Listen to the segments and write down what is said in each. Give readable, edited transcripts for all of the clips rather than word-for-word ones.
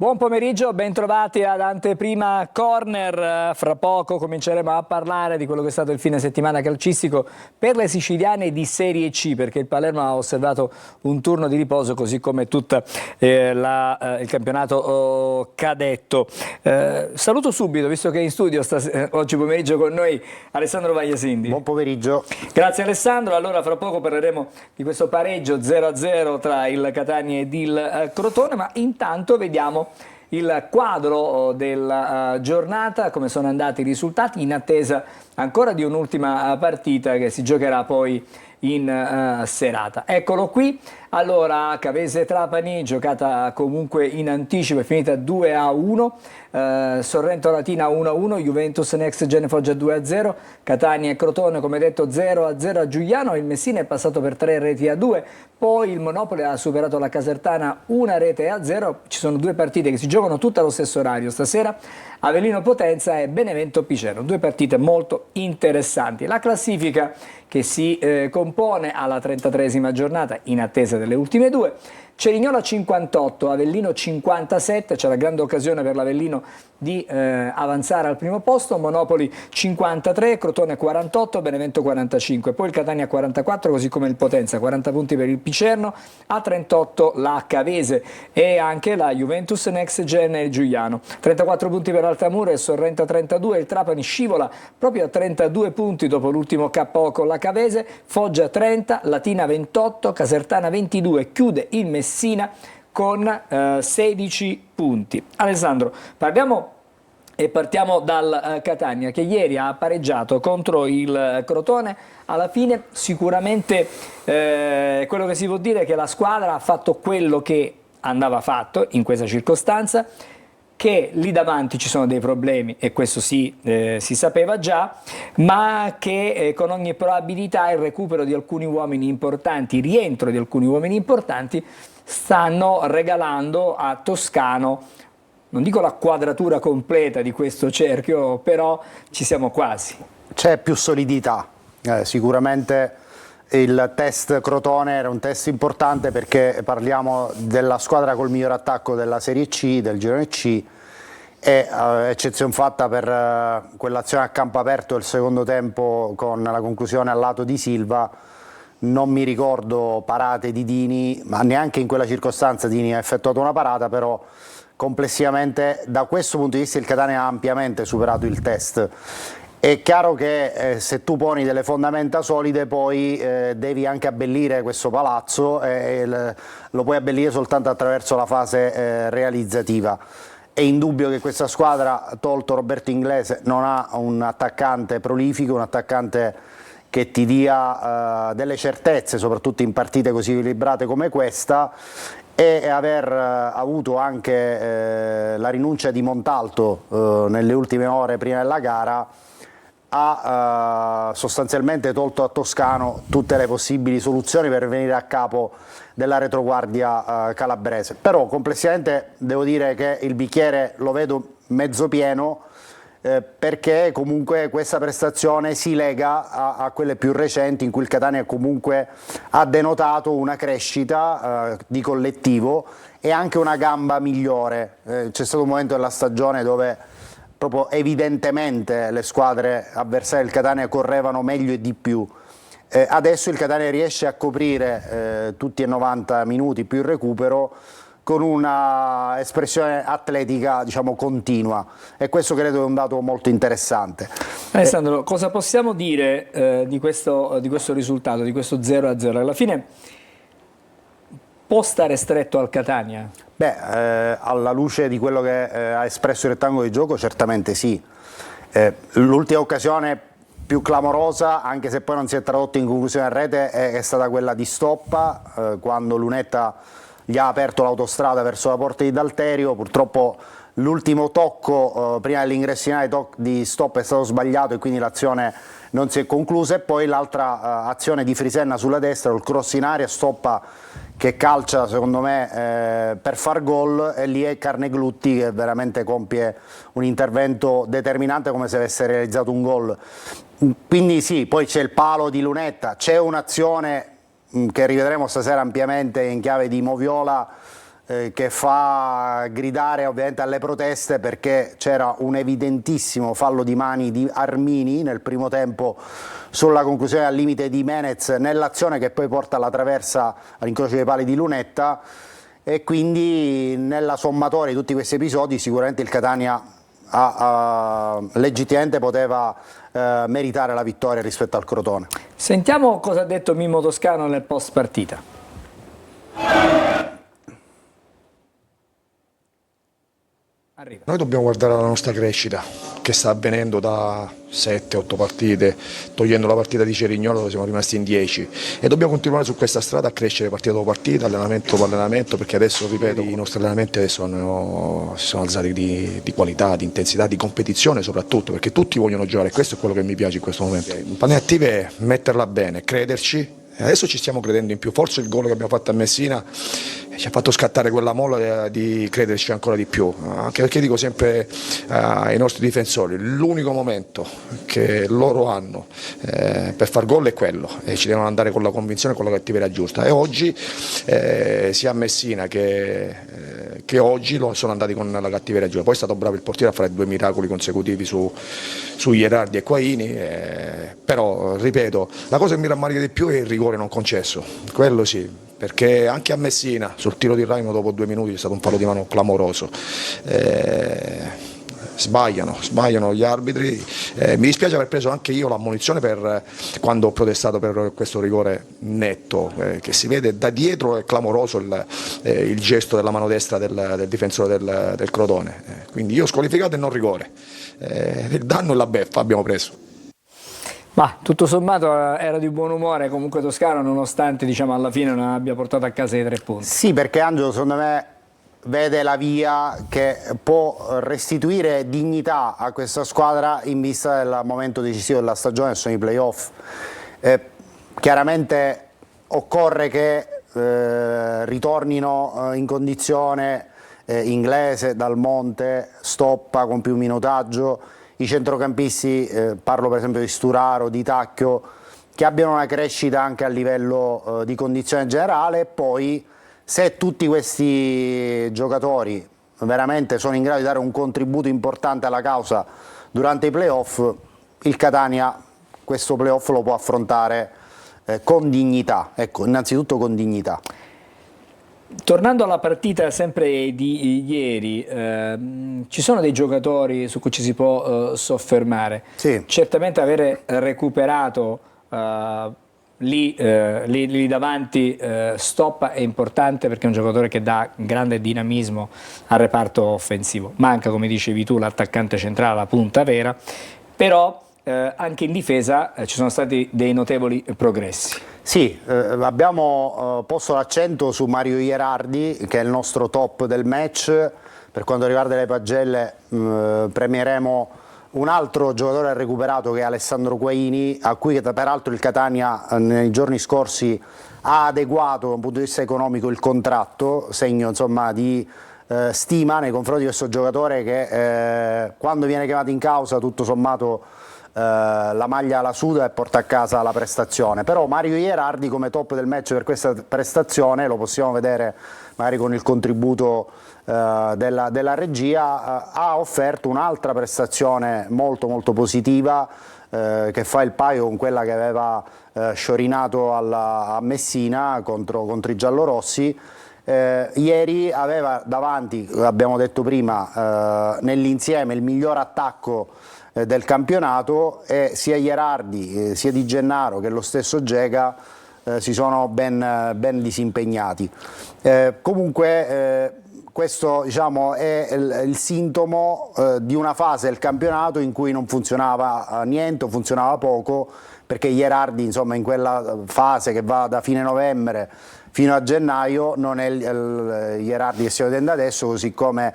Buon pomeriggio, bentrovati ad Anteprima Corner. Fra poco cominceremo a parlare di quello che è stato il fine settimana calcistico per le siciliane di Serie C, perché il Palermo ha osservato un turno di riposo, così come tutto il campionato cadetto. Saluto subito, visto che è in studio oggi pomeriggio con noi, Alessandro Vagliasindi. Buon pomeriggio. Grazie Alessandro. Allora fra poco parleremo di questo pareggio 0-0 tra il Catania ed il Crotone, ma intanto vediamo il quadro della giornata, come sono andati i risultati, in attesa ancora di un'ultima partita che si giocherà poi in serata. Eccolo qui. Allora, Cavese-Trapani, giocata comunque in anticipo, è finita 2-1, Sorrento-Latina 1-1, Juventus Next Gen Foggia 2-0, Catania e Crotone, come detto, 0-0 a Giuliano, il Messina è passato per 3-2, poi il Monopoli ha superato la Casertana 1-0, ci sono due partite che si giocano tutte allo stesso orario stasera, Avellino Potenza e Benevento Piceno, due partite molto interessanti. La classifica che si compone alla 33esima giornata in attesa delle ultime due. Cerignola 58, Avellino 57, c'è la grande occasione per l'Avellino di avanzare al primo posto, Monopoli 53, Crotone 48, Benevento 45, poi il Catania 44, così come il Potenza, 40 punti per il Picerno, a 38 la Cavese e anche la Juventus Next Gen e Giuliano, 34 punti per Altamura e Sorrento 32, il Trapani scivola proprio a 32 punti dopo l'ultimo KO con la Cavese, Foggia 30, Latina 28, Casertana 22, chiude il Messina con 16 punti. Alessandro, partiamo dal Catania, che ieri ha pareggiato contro il Crotone. Alla fine sicuramente quello che si può dire è che la squadra ha fatto quello che andava fatto in questa circostanza, che lì davanti ci sono dei problemi e questo si sapeva già, ma che con ogni probabilità il recupero di alcuni uomini importanti, il rientro di alcuni uomini importanti stanno regalando a Toscano, non dico la quadratura completa di questo cerchio, però ci siamo quasi. C'è più solidità, sicuramente il test Crotone era un test importante perché parliamo della squadra col miglior attacco della Serie C, del girone C, e eccezione fatta per quell'azione a campo aperto del secondo tempo con la conclusione al lato di Silva. Non mi ricordo parate di Dini, ma neanche in quella circostanza Dini ha effettuato una parata, però complessivamente da questo punto di vista il Catania ha ampiamente superato il test. È chiaro che se tu poni delle fondamenta solide poi devi anche abbellire questo palazzo e lo puoi abbellire soltanto attraverso la fase realizzativa. È indubbio che questa squadra, tolto Roberto Inglese, non ha un attaccante prolifico, un attaccante che ti dia delle certezze, soprattutto in partite così equilibrate come questa, e aver avuto anche la rinuncia di Montalto nelle ultime ore prima della gara ha sostanzialmente tolto a Toscano tutte le possibili soluzioni per venire a capo della retroguardia calabrese. Però complessivamente devo dire che il bicchiere lo vedo mezzo pieno, perché comunque questa prestazione si lega a quelle più recenti in cui il Catania comunque ha denotato una crescita di collettivo e anche una gamba migliore. C'è stato un momento della stagione dove proprio evidentemente le squadre avversarie del Catania correvano meglio e di più. Adesso il Catania riesce a coprire tutti e 90 minuti più il recupero con una espressione atletica, diciamo, continua, e questo credo è un dato molto interessante. Alessandro, cosa possiamo dire di questo risultato, di questo 0-0? Alla fine può stare stretto al Catania? Beh, alla luce di quello che ha espresso il rettangolo di gioco, certamente sì. L'ultima occasione più clamorosa, anche se poi non si è tradotto in conclusione a rete, è stata quella di Stoppa, quando Lunetta gli ha aperto l'autostrada verso la porta di Dalterio. Purtroppo l'ultimo tocco prima dell'ingresso finale di Stoppa è stato sbagliato e quindi l'azione non si è conclusa, e poi l'altra azione di Frisenna sulla destra, il cross in aria, Stoppa che calcia secondo me per far gol, e lì è Carneglutti che veramente compie un intervento determinante, come se avesse realizzato un gol. Quindi sì, poi c'è il palo di Lunetta, c'è un'azione che rivedremo stasera ampiamente in chiave di Moviola, che fa gridare ovviamente alle proteste, perché c'era un evidentissimo fallo di mani di Armini nel primo tempo sulla conclusione al limite di Menez, nell'azione che poi porta alla traversa all'incrocio dei pali di Lunetta, e quindi nella sommatoria di tutti questi episodi sicuramente il Catania legittimamente poteva meritare la vittoria rispetto al Crotone. Sentiamo cosa ha detto Mimmo Toscano nel post partita. Arriva. Noi dobbiamo guardare la nostra crescita che sta avvenendo da 7-8 partite, togliendo la partita di Cerignola dove siamo rimasti in 10, e dobbiamo continuare su questa strada a crescere partita dopo partita, allenamento dopo allenamento, perché adesso, ripeto, i nostri allenamenti adesso si sono alzati di qualità, di intensità, di competizione soprattutto, perché tutti vogliono giocare, questo è quello che mi piace in questo momento. Il pane attivo è metterla bene, crederci. Adesso ci stiamo credendo in più, forse il gol che abbiamo fatto a Messina ci ha fatto scattare quella molla di crederci ancora di più, anche perché dico sempre ai nostri difensori, l'unico momento che loro hanno per far gol è quello, e ci devono andare con la convinzione e con la cattiveria giusta, e oggi sia a Messina che oggi sono andati con la cattiveria giusta. Poi è stato bravo il portiere a fare 2 miracoli consecutivi su Gherardi e Quaini, però ripeto, la cosa che mi rammarica di più è il rigore non concesso, quello sì, perché anche a Messina sul tiro di Raimo dopo 2 minuti è stato un fallo di mano clamoroso. Sbagliano gli arbitri, mi dispiace aver preso anche io l'ammonizione quando ho protestato per questo rigore netto, che si vede da dietro, è clamoroso il gesto della mano destra del difensore del Crotone, quindi io ho squalificato e non rigore, il danno e la beffa abbiamo preso. Ma tutto sommato era di buon umore comunque Toscano, nonostante diciamo alla fine non abbia portato a casa i 3 punti. Sì, perché Angelo secondo me vede la via che può restituire dignità a questa squadra in vista del momento decisivo della stagione, che sono i playoff. Chiaramente occorre che ritornino in condizione Inglese, Dal Monte, Stoppa con più minutaggio, i centrocampisti, parlo per esempio di Sturaro, di Tacchio, che abbiano una crescita anche a livello di condizione generale, e poi se tutti questi giocatori veramente sono in grado di dare un contributo importante alla causa durante i playoff, il Catania questo playoff lo può affrontare con dignità, ecco, innanzitutto con dignità. Tornando alla partita sempre di ieri, ci sono dei giocatori su cui ci si può soffermare. Sì. Certamente avere recuperato lì davanti Stoppa è importante, perché è un giocatore che dà grande dinamismo al reparto offensivo. Manca, come dicevi tu, l'attaccante centrale, la punta vera, però anche in difesa ci sono stati dei notevoli progressi. Sì, abbiamo posto l'accento su Mario Gherardi, che è il nostro top del match. Per quanto riguarda le pagelle, premieremo un altro giocatore recuperato, che è Alessandro Quaini, a cui peraltro il Catania nei giorni scorsi ha adeguato da un punto di vista economico il contratto, segno insomma di stima nei confronti di questo giocatore che quando viene chiamato in causa tutto sommato la maglia la suda e porta a casa la prestazione. Però Mario Gherardi come top del match per questa prestazione, lo possiamo vedere magari con il contributo della regia, ha offerto un'altra prestazione molto molto positiva, che fa il paio con quella che aveva sciorinato a Messina contro i giallorossi. Ieri aveva davanti, abbiamo detto prima, nell'insieme il miglior attacco del campionato, e sia Gherardi sia Di Gennaro che lo stesso Gega si sono ben disimpegnati. Comunque questo diciamo, è il sintomo di una fase del campionato in cui non funzionava niente o funzionava poco, perché Gherardi insomma, in quella fase che va da fine novembre fino a gennaio non è il Gherardi che stiamo vedendo adesso, così come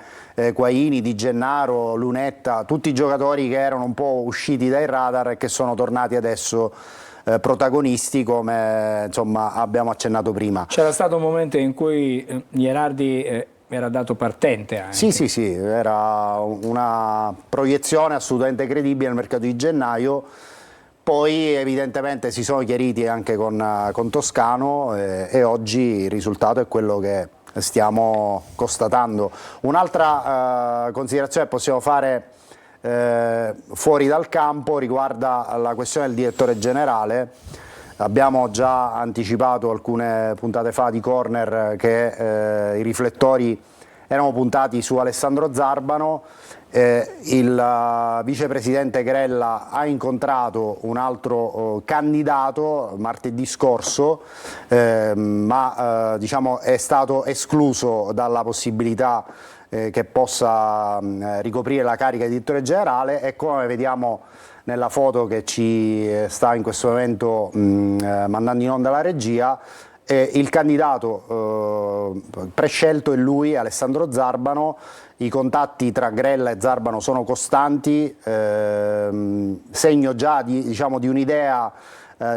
Quaini, Di Gennaro, Lunetta, tutti i giocatori che erano un po' usciti dai radar e che sono tornati adesso protagonisti, come insomma abbiamo accennato prima. C'era stato un momento in cui Gherardi era dato partente anche. Sì, era una proiezione assolutamente credibile nel mercato di gennaio. Poi evidentemente si sono chiariti anche con Toscano, e oggi il risultato è quello che stiamo constatando. Un'altra considerazione che possiamo fare fuori dal campo riguarda la questione del direttore generale. Abbiamo già anticipato alcune puntate fa di Corner che i riflettori erano puntati su Alessandro Zarbano. Il vicepresidente Grella ha incontrato un altro candidato martedì scorso, ma diciamo è stato escluso dalla possibilità che possa ricoprire la carica di direttore generale, e come vediamo nella foto che ci sta in questo momento mandando in onda la regia, il candidato prescelto è lui, Alessandro Zarbano. I contatti tra Grella e Zarbano sono costanti, segno già di un'idea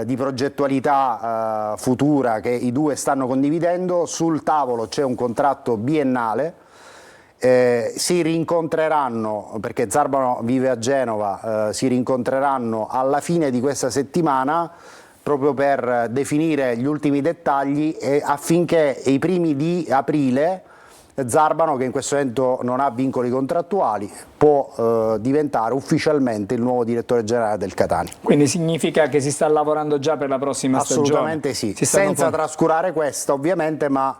di progettualità futura che i due stanno condividendo. Sul tavolo c'è un contratto biennale. Si rincontreranno, perché Zarbano vive a Genova, si rincontreranno alla fine di questa settimana proprio per definire gli ultimi dettagli, e affinché i primi di aprile Zarbano, che in questo momento non ha vincoli contrattuali, può diventare ufficialmente il nuovo direttore generale del Catania. Quindi significa che si sta lavorando già per la prossima stagione? Assolutamente sì, senza trascurare questa ovviamente, ma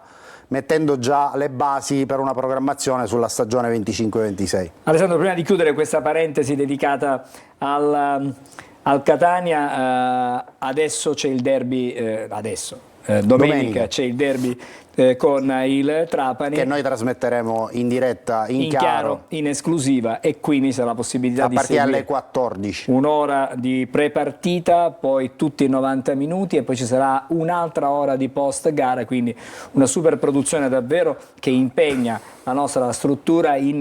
mettendo già le basi per una programmazione sulla stagione 25-26. Alessandro, prima di chiudere questa parentesi dedicata al Catania, adesso c'è il derby, domenica c'è il derby con il Trapani, che noi trasmetteremo in diretta, in chiaro, in esclusiva, e quindi sarà la possibilità di partire seguire alle 14. un'ora di pre-partita, poi tutti i 90 minuti, e poi ci sarà un'altra ora di post-gara, quindi una super produzione davvero che impegna la nostra struttura in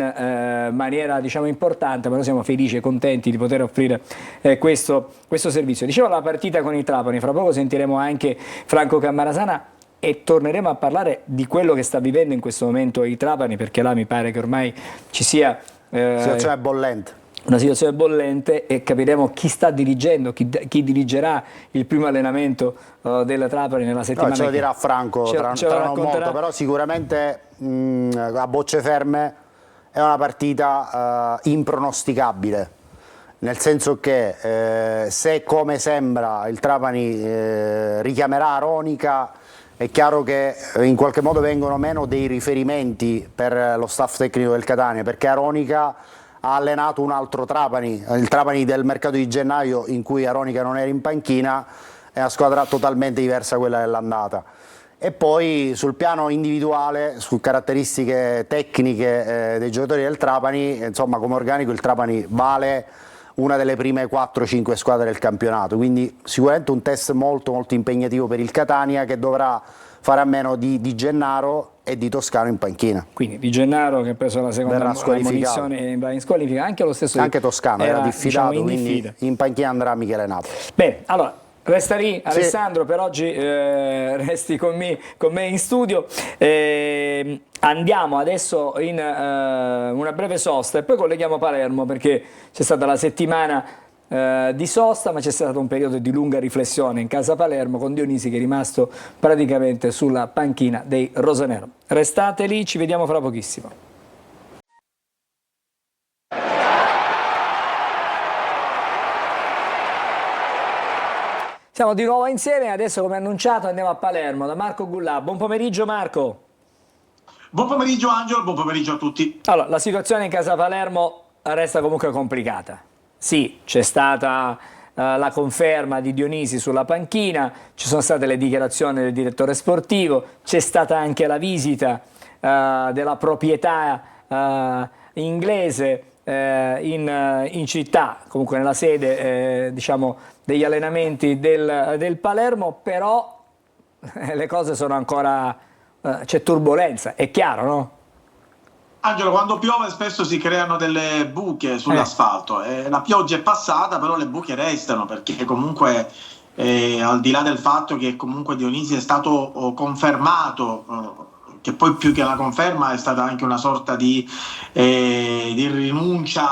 maniera importante, ma noi siamo felici e contenti di poter offrire questo servizio. Dicevo, la partita con il Trapani, fra poco sentiremo anche Franco Cammarasana e torneremo a parlare di quello che sta vivendo in questo momento il Trapani, perché là mi pare che ormai ci sia situazione bollente. Una situazione bollente, e capiremo chi sta dirigendo, chi dirigerà il primo allenamento del Trapani nella settimana. Ce lo dirà Franco tra non molto, però sicuramente a bocce ferme è una partita impronosticabile, nel senso che se, come sembra, il Trapani richiamerà Aronica, è chiaro che in qualche modo vengono meno dei riferimenti per lo staff tecnico del Catania, perché Aronica ha allenato un altro Trapani, il Trapani del mercato di gennaio, in cui Aronica non era in panchina. È una squadra totalmente diversa da quella dell'andata. E poi sul piano individuale, su caratteristiche tecniche dei giocatori del Trapani, insomma, come organico il Trapani vale una delle prime 4-5 squadre del campionato, quindi sicuramente un test molto molto impegnativo per il Catania, che dovrà fare a meno di Gennaro e di Toscano in panchina. Quindi Di Gennaro, che ha preso la seconda munizione, va in squalifica, anche lo stesso anche Toscano era diffidato, in quindi diffida. in panchina andrà Michele Napoli. Bene, allora resta lì Alessandro, per oggi resti con me in studio. Andiamo adesso in una breve sosta e poi colleghiamo Palermo, perché c'è stata la settimana di sosta, ma c'è stato un periodo di lunga riflessione in casa Palermo, con Dionisi che è rimasto praticamente sulla panchina dei rosanero. Restate lì, ci vediamo fra pochissimo. Siamo di nuovo insieme, adesso come annunciato andiamo a Palermo da Marco Gullà. Buon pomeriggio Marco. Buon pomeriggio Angelo, buon pomeriggio a tutti. Allora, la situazione in casa Palermo resta comunque complicata. Sì, c'è stata la conferma di Dionisi sulla panchina, ci sono state le dichiarazioni del direttore sportivo, c'è stata anche la visita della proprietà inglese in città, comunque nella sede diciamo degli allenamenti del Palermo, però le cose sono ancora, c'è turbolenza, è chiaro, no? Angelo, quando piove spesso si creano delle buche sull'asfalto. La pioggia è passata, però le buche restano, perché comunque al di là del fatto che comunque Dionisi è stato confermato che poi più che la conferma è stata anche una sorta di rinuncia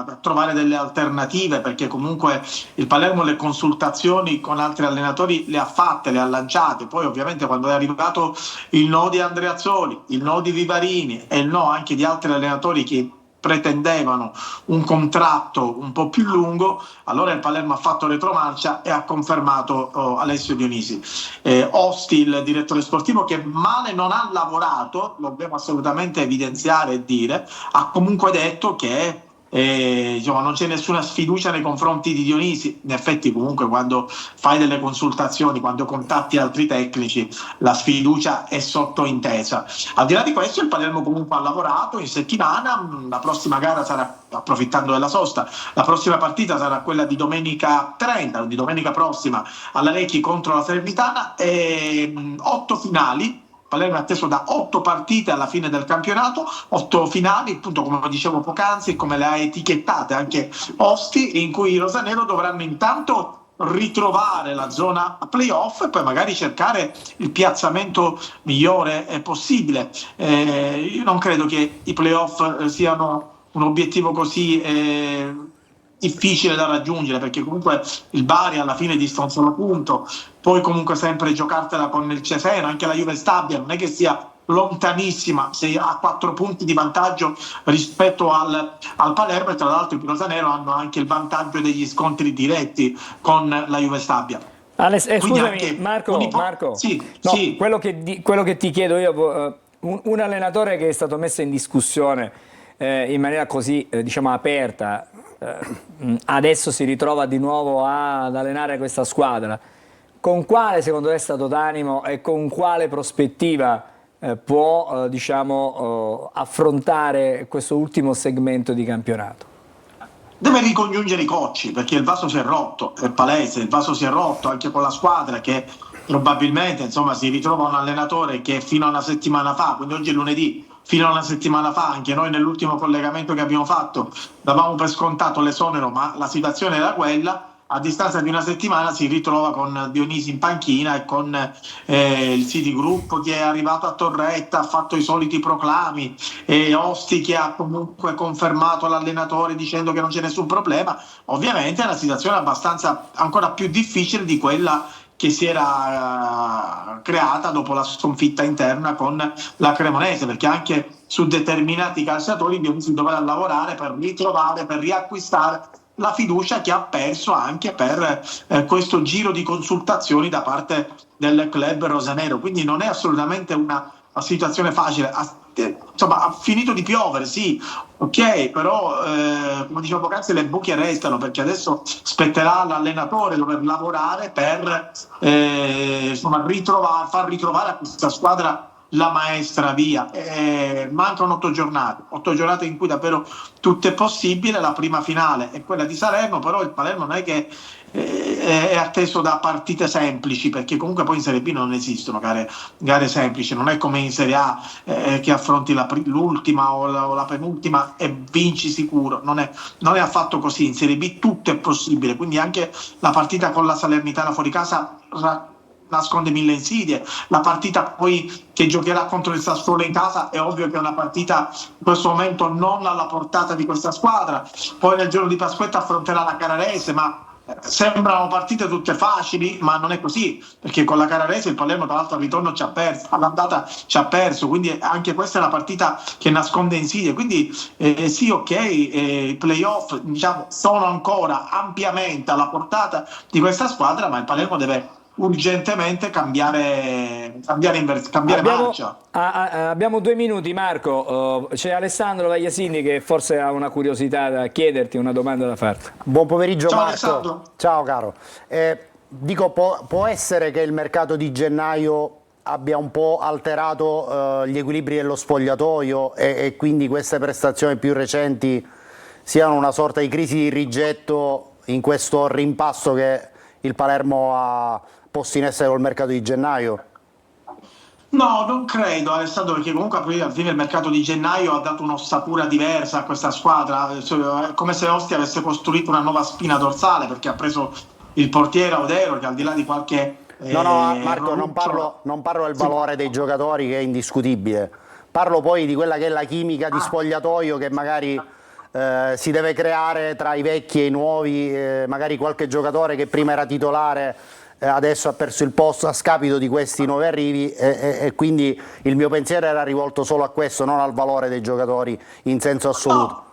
a trovare delle alternative, perché comunque il Palermo le consultazioni con altri allenatori le ha fatte, le ha lanciate, poi ovviamente quando è arrivato il no di Andreazzoli, il no di Vivarini e il no anche di altri allenatori che pretendevano un contratto un po' più lungo, allora il Palermo ha fatto retromarcia e ha confermato Alessio Dionisi. Osti, il direttore sportivo, che male non ha lavorato, lo dobbiamo assolutamente evidenziare e dire, ha comunque detto che diciamo, non c'è nessuna sfiducia nei confronti di Dionisi. In effetti comunque quando fai delle consultazioni, quando contatti altri tecnici, la sfiducia è sottointesa. Al di là di questo il Palermo comunque ha lavorato in settimana, la prossima gara sarà, approfittando della sosta, la prossima partita sarà quella di domenica 30, di domenica prossima alla Lecchi contro la Salernitana, e 8 finali. Palermo è atteso da 8 partite alla fine del campionato, 8 finali, appunto come dicevo poc'anzi, come le ha etichettate anche Osti, in cui i rosanero dovranno intanto ritrovare la zona playoff e poi magari cercare il piazzamento migliore possibile. Io non credo che i playoff siano un obiettivo così difficile da raggiungere, perché comunque il Bari alla fine dista un solo punto, poi comunque sempre giocartela con il Cesena, anche la Juve Stabia non è che sia lontanissima, se ha 4 punti di vantaggio rispetto al Palermo, e tra l'altro i rosanero hanno anche il vantaggio degli scontri diretti con la Juve Stabia. Scusami Marco, sì, no, sì. quello che ti chiedo io, un allenatore che è stato messo in discussione in maniera così diciamo aperta, adesso si ritrova di nuovo ad allenare questa squadra, con quale secondo te stato d'animo e con quale prospettiva può diciamo affrontare questo ultimo segmento di campionato? Deve ricongiungere i cocci, perché il vaso si è rotto, è palese, il vaso si è rotto anche con la squadra, che probabilmente insomma si ritrova un allenatore che fino a una settimana fa, quindi oggi è lunedì, fino a una settimana fa anche noi nell'ultimo collegamento che abbiamo fatto davamo per scontato l'esonero, ma la situazione era quella. A distanza di una settimana si ritrova con Dionisi in panchina e con il Citigroup che è arrivato a Torretta, ha fatto i soliti proclami, e Osti che ha comunque confermato l'allenatore dicendo che non c'è nessun problema. Ovviamente è una situazione abbastanza ancora più difficile di quella che si era creata dopo la sconfitta interna con la Cremonese, perché anche su determinati calciatori Dionisi dovrà lavorare per ritrovare, per riacquistare la fiducia che ha perso anche per questo giro di consultazioni da parte del club rosanero. Quindi non è assolutamente una situazione facile. Insomma, ha finito di piovere, sì, ok, però come dicevo poc'anzi le buche restano, perché adesso spetterà all'allenatore dover lavorare per insomma, far ritrovare a questa squadra la maestra via. Mancano 8 giornate in cui davvero tutto è possibile. La prima finale è quella di Salerno, però il Palermo non è che è atteso da partite semplici, perché comunque poi in Serie B non esistono gare semplici, non è come in Serie A che affronti l'ultima o la penultima e vinci sicuro, non è affatto così. In Serie B tutto è possibile, quindi anche la partita con la Salernitana fuori casa nasconde mille insidie. La partita poi che giocherà contro il Sassuolo in casa è ovvio che è una partita in questo momento non alla portata di questa squadra. Poi nel giorno di Pasquetta affronterà la Carrarese, ma sembrano partite tutte facili, ma non è così, perché con la Carrarese il Palermo tra l'altro al ritorno ci ha perso, all'andata ci ha perso, quindi anche questa è una partita che nasconde insidie. Quindi sì, ok, i playoff diciamo sono ancora ampiamente alla portata di questa squadra, ma il Palermo deve urgentemente cambiare marcia. Abbiamo 2 minuti, Marco. C'è Alessandro Vagliasini che forse ha una curiosità da chiederti, una domanda da farti. Buon pomeriggio. Ciao, Marco. Alessandro. Ciao caro. Dico, può essere che il mercato di gennaio abbia un po' alterato gli equilibri dello spogliatoio e quindi queste prestazioni più recenti siano una sorta di crisi di rigetto in questo rimpasto che il Palermo ha posto in essere col mercato di gennaio? No, non credo, Alessandro, perché comunque alla fine il mercato di gennaio ha dato un'ossatura diversa a questa squadra. È come se Ostia avesse costruito una nuova spina dorsale, perché ha preso il portiere Audero, che al di là di qualche No, no, Marco, Ronuccio. non parlo del Sì. valore dei giocatori, che è indiscutibile. Parlo poi di quella che è la chimica di spogliatoio che magari si deve creare tra i vecchi e i nuovi, magari qualche giocatore che prima era titolare adesso ha perso il posto a scapito di questi nuovi arrivi, e quindi il mio pensiero era rivolto solo a questo, non al valore dei giocatori in senso assoluto. No.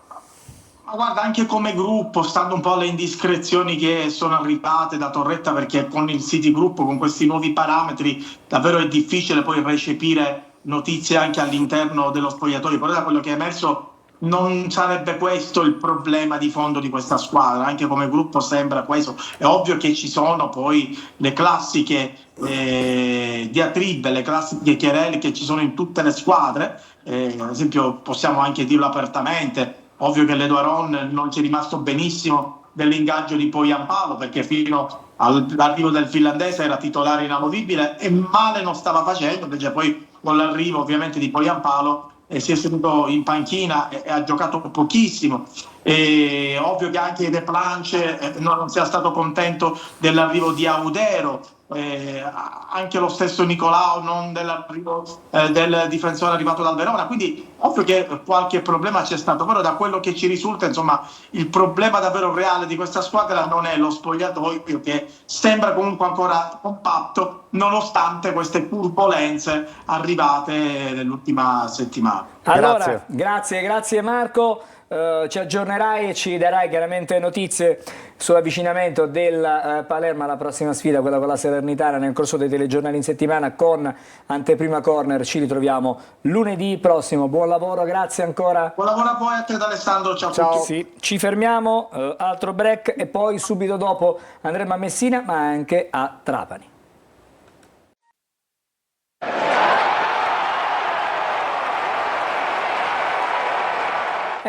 Ma guarda, anche come gruppo, stando un po' alle indiscrezioni che sono arrivate da Torretta, perché con il City Group, con questi nuovi parametri, davvero è difficile poi recepire notizie anche all'interno dello spogliatoio. Però da quello che è emerso non sarebbe questo il problema di fondo di questa squadra, anche come gruppo sembra questo. È ovvio che ci sono poi le classiche diatribe, le classiche querele che ci sono in tutte le squadre, ad esempio possiamo anche dirlo apertamente. Ovvio che l'Eduaron non ci è rimasto benissimo dell'ingaggio di Poyampalo, perché fino all'arrivo del finlandese era titolare inamovibile e male non stava facendo, invece poi con l'arrivo ovviamente di Poyampalo si è seduto in panchina e ha giocato pochissimo. E ovvio che anche De Planche non sia stato contento dell'arrivo di Audero, anche lo stesso Nicolao non dell'arrivo del difensore arrivato dal Verona, quindi ovvio che qualche problema c'è stato, però da quello che ci risulta, insomma, il problema davvero reale di questa squadra non è lo spogliatoio, che sembra comunque ancora compatto nonostante queste turbolenze arrivate nell'ultima settimana. Allora, grazie Marco. Ci aggiornerai e ci darai chiaramente notizie sull'avvicinamento del Palermo alla prossima sfida, quella con la Salernitana, nel corso dei telegiornali in settimana con Anteprima Corner. Ci ritroviamo lunedì prossimo. Buon lavoro, grazie ancora. Buon lavoro a voi, a te Alessandro, ciao. Ciao. Sì, ci fermiamo, altro break e poi subito dopo andremo a Messina ma anche a Trapani.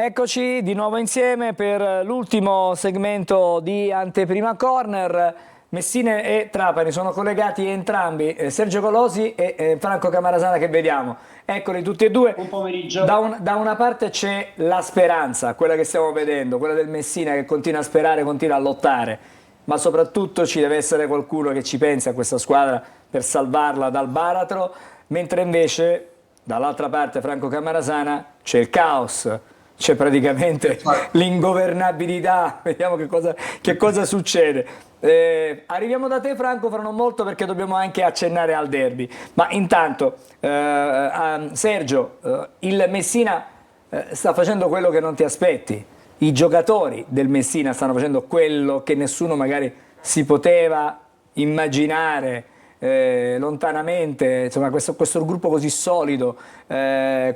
Eccoci di nuovo insieme per l'ultimo segmento di Anteprima Corner. Messina e Trapani sono collegati entrambi, Sergio Colosi e Franco Camarasana che vediamo. Eccoli tutti e due. Buon pomeriggio. Da una parte c'è la speranza, quella che stiamo vedendo, quella del Messina che continua a sperare, continua a lottare, ma soprattutto ci deve essere qualcuno che ci pensi a questa squadra per salvarla dal baratro, mentre invece dall'altra parte, Franco Camarasana, c'è il caos. C'è praticamente l'ingovernabilità, vediamo che cosa succede. Arriviamo da te Franco fra non molto perché dobbiamo anche accennare al derby, ma intanto Sergio, il Messina sta facendo quello che non ti aspetti, i giocatori del Messina stanno facendo quello che nessuno magari si poteva immaginare lontanamente, insomma questo gruppo così solido,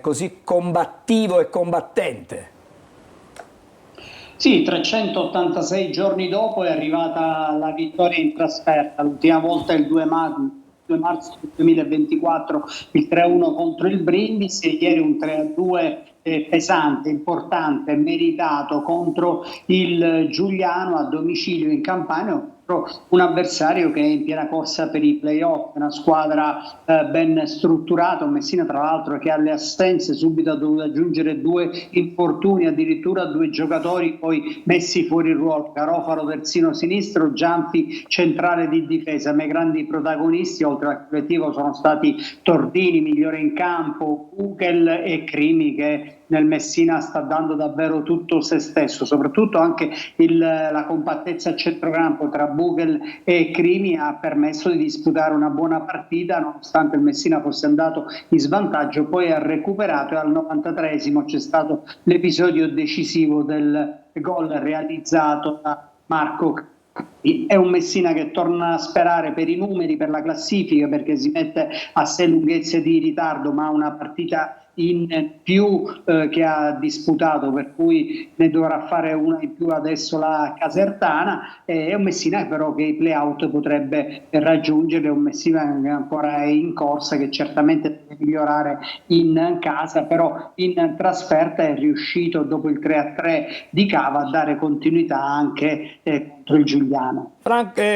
così combattivo e combattente. Sì, 386 giorni dopo è arrivata la vittoria in trasferta, l'ultima volta il 2 marzo 2024, il 3-1 contro il Brindisi, e ieri un 3-2 pesante, importante, meritato contro il Giuliano a domicilio in Campania, un avversario che è in piena corsa per i playoff, una squadra ben strutturata, un Messina tra l'altro che alle assenze subito ha dovuto aggiungere 2 infortuni, addirittura 2 giocatori poi messi fuori ruolo, Garofalo terzino sinistro, Gianfi centrale di difesa, ma i grandi protagonisti oltre al collettivo sono stati Tordini, migliore in campo, Ugel e Crimi che nel Messina sta dando davvero tutto se stesso, soprattutto anche la compattezza a centrocampo tra Bugel e Crimi ha permesso di disputare una buona partita nonostante il Messina fosse andato in svantaggio, poi ha recuperato e al 93esimo c'è stato l'episodio decisivo del gol realizzato da Marco. È un Messina che torna a sperare per i numeri, per la classifica, perché si mette a 6 lunghezze di ritardo, ma ha una partita in più che ha disputato, per cui ne dovrà fare una in più adesso la Casertana. È un Messina però che i play-out potrebbe raggiungere, è un Messina che ancora è in corsa, che certamente deve migliorare in casa, però in trasferta è riuscito dopo il 3-3 di Cava a dare continuità anche contro il Giuliano.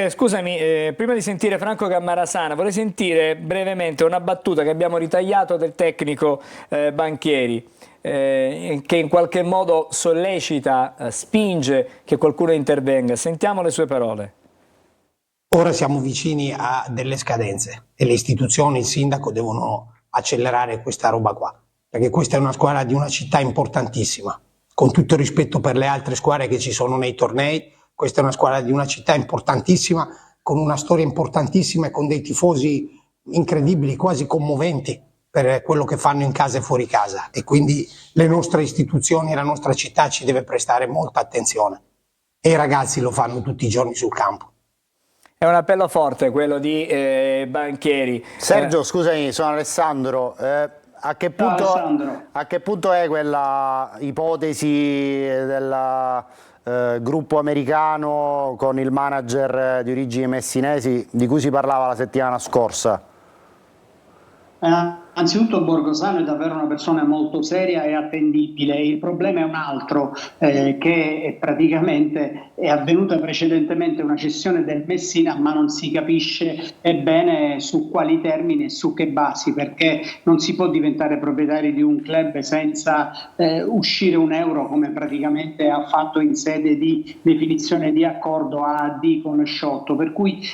Scusami, prima di sentire Franco Camarasana vorrei sentire brevemente una battuta che abbiamo ritagliato del tecnico Banchieri, che in qualche modo sollecita, spinge che qualcuno intervenga. Sentiamo le sue parole. Ora siamo vicini a delle scadenze e le istituzioni, il sindaco devono accelerare questa roba qua, perché questa è una squadra di una città importantissima, con tutto il rispetto per le altre squadre che ci sono nei tornei. Questa è una squadra di una città importantissima, con una storia importantissima e con dei tifosi incredibili, quasi commoventi per quello che fanno in casa e fuori casa, e quindi le nostre istituzioni e la nostra città ci deve prestare molta attenzione, e i ragazzi lo fanno tutti i giorni sul campo. È un appello forte quello di Banchieri. Sergio, scusami, sono Alessandro. A che punto è quella ipotesi del gruppo americano con il manager di origini messinesi di cui si parlava la settimana scorsa? Anzitutto Borgosano è davvero una persona molto seria e attendibile. Il problema è un altro, che praticamente è avvenuta precedentemente una cessione del Messina, ma non si capisce bene su quali termini e su che basi, perché non si può diventare proprietari di un club senza uscire un euro, come praticamente ha fatto in sede di definizione di accordo AD con Sciotto, per cui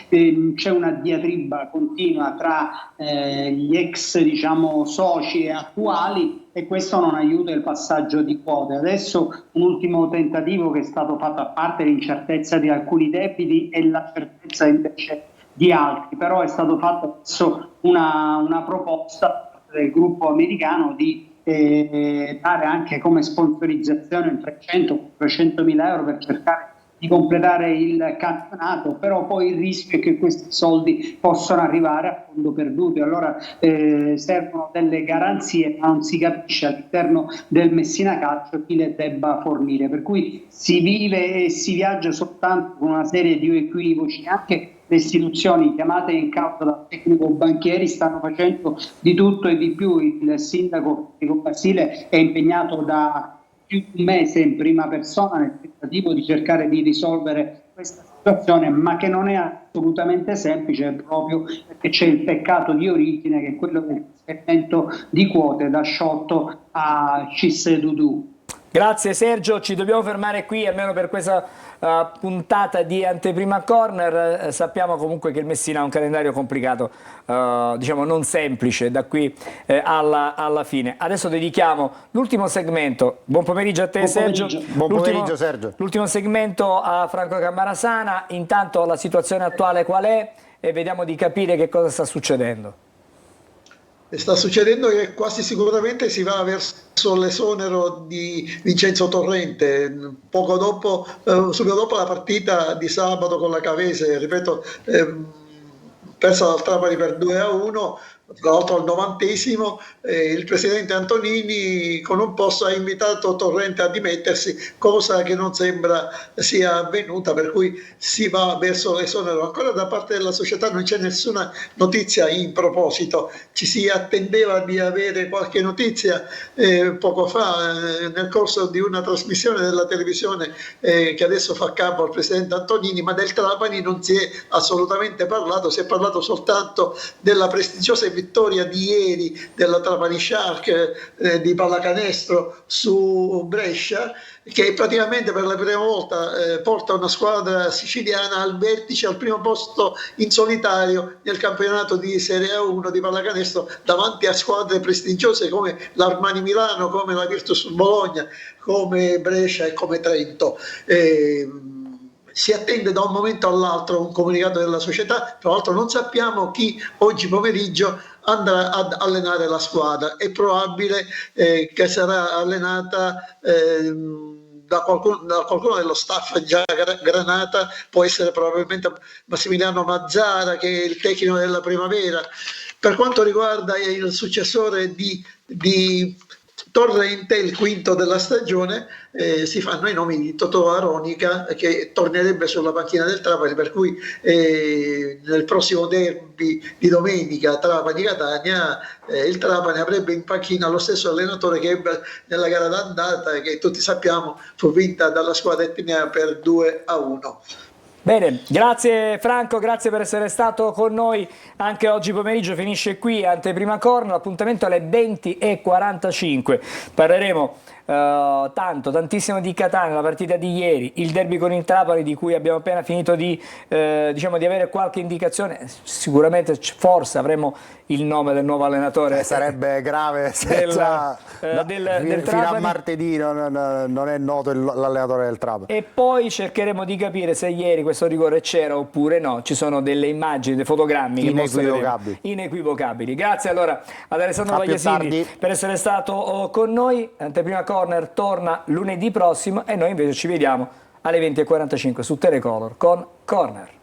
c'è una diatriba continua tra gli ex, diciamo, soci e attuali, e questo non aiuta il passaggio di quote. Adesso un ultimo tentativo che è stato fatto, a parte l'incertezza di alcuni debiti e la certezza invece di altri, però è stato fatto adesso una proposta del gruppo americano di dare anche come sponsorizzazione 300-400 mila euro per cercare di completare il campionato, però poi il rischio è che questi soldi possano arrivare a fondo perduto, allora servono delle garanzie, ma non si capisce all'interno del Messina Calcio chi le debba fornire, per cui si vive e si viaggia soltanto con una serie di equivoci. Anche le istituzioni chiamate in causa dal tecnico Banchieri stanno facendo di tutto e di più. Il sindaco Basile è impegnato da più di un mese in prima persona nel tentativo di cercare di risolvere questa situazione, ma che non è assolutamente semplice, proprio perché c'è il peccato di origine, che è quello del trasferimento di quote da Sciotto a Cisse Dudu. Grazie Sergio, ci dobbiamo fermare qui almeno per questa puntata di Anteprima Corner. Sappiamo comunque che il Messina ha un calendario complicato, diciamo non semplice da qui alla fine. Adesso dedichiamo l'ultimo segmento. Buon pomeriggio a te Sergio. Buon pomeriggio Sergio. L'ultimo segmento a Franco Cammarasana. Intanto la situazione attuale qual è? E vediamo di capire che cosa sta succedendo. Sta succedendo che quasi sicuramente si va verso l'esonero di Vincenzo Torrente, poco dopo, subito dopo la partita di sabato con la Cavese, ripeto, persa dal Trapani per 2-1, tra l'altro al 90esimo, il presidente Antonini con un post ha invitato Torrente a dimettersi, cosa che non sembra sia avvenuta, per cui si va verso l'esonero. Ancora da parte della società non c'è nessuna notizia in proposito, ci si attendeva di avere qualche notizia poco fa nel corso di una trasmissione della televisione che adesso fa capo al presidente Antonini, ma del Trapani non si è assolutamente parlato, si è parlato soltanto della prestigiosa vittoria di ieri della Trapani Shark di pallacanestro su Brescia, che praticamente per la prima volta porta una squadra siciliana al vertice, al primo posto in solitario nel campionato di Serie A1 di pallacanestro, davanti a squadre prestigiose come l'Armani Milano, come la Virtus Bologna, come Brescia e come Trento. Si attende da un momento all'altro un comunicato della società, tra l'altro non sappiamo chi oggi pomeriggio andrà ad allenare la squadra. È probabile che sarà allenata da qualcuno dello staff già granata, può essere probabilmente Massimiliano Mazzara, che è il tecnico della Primavera. Per quanto riguarda il successore di Torrente, il quinto della stagione, si fanno i nomi di Totò Aronica, che tornerebbe sulla panchina del Trapani, per cui nel prossimo derby di domenica Trapani-Catania il Trapani avrebbe in panchina lo stesso allenatore che ebbe nella gara d'andata, che tutti sappiamo fu vinta dalla squadra etnea per 2-1. Bene, grazie Franco, grazie per essere stato con noi anche oggi pomeriggio. Finisce qui Anteprima Corner, l'appuntamento alle 20:45. Parleremo tantissimo di Catania, la partita di ieri, il derby con il Trapani di cui abbiamo appena finito di, diciamo, di avere qualche indicazione. Sicuramente forse avremo il nome del nuovo allenatore. Sarebbe grave senza, fino Trapani. a martedì non è noto l'allenatore del Trapani. E poi cercheremo di capire se ieri questo rigore c'era oppure no. Ci sono delle immagini, dei fotogrammi inequivocabili. Grazie allora ad Alessandro Vagliasini per essere stato con noi. Anteprima Corner torna lunedì prossimo e noi invece ci vediamo alle 20:45 su Telecolor con Corner.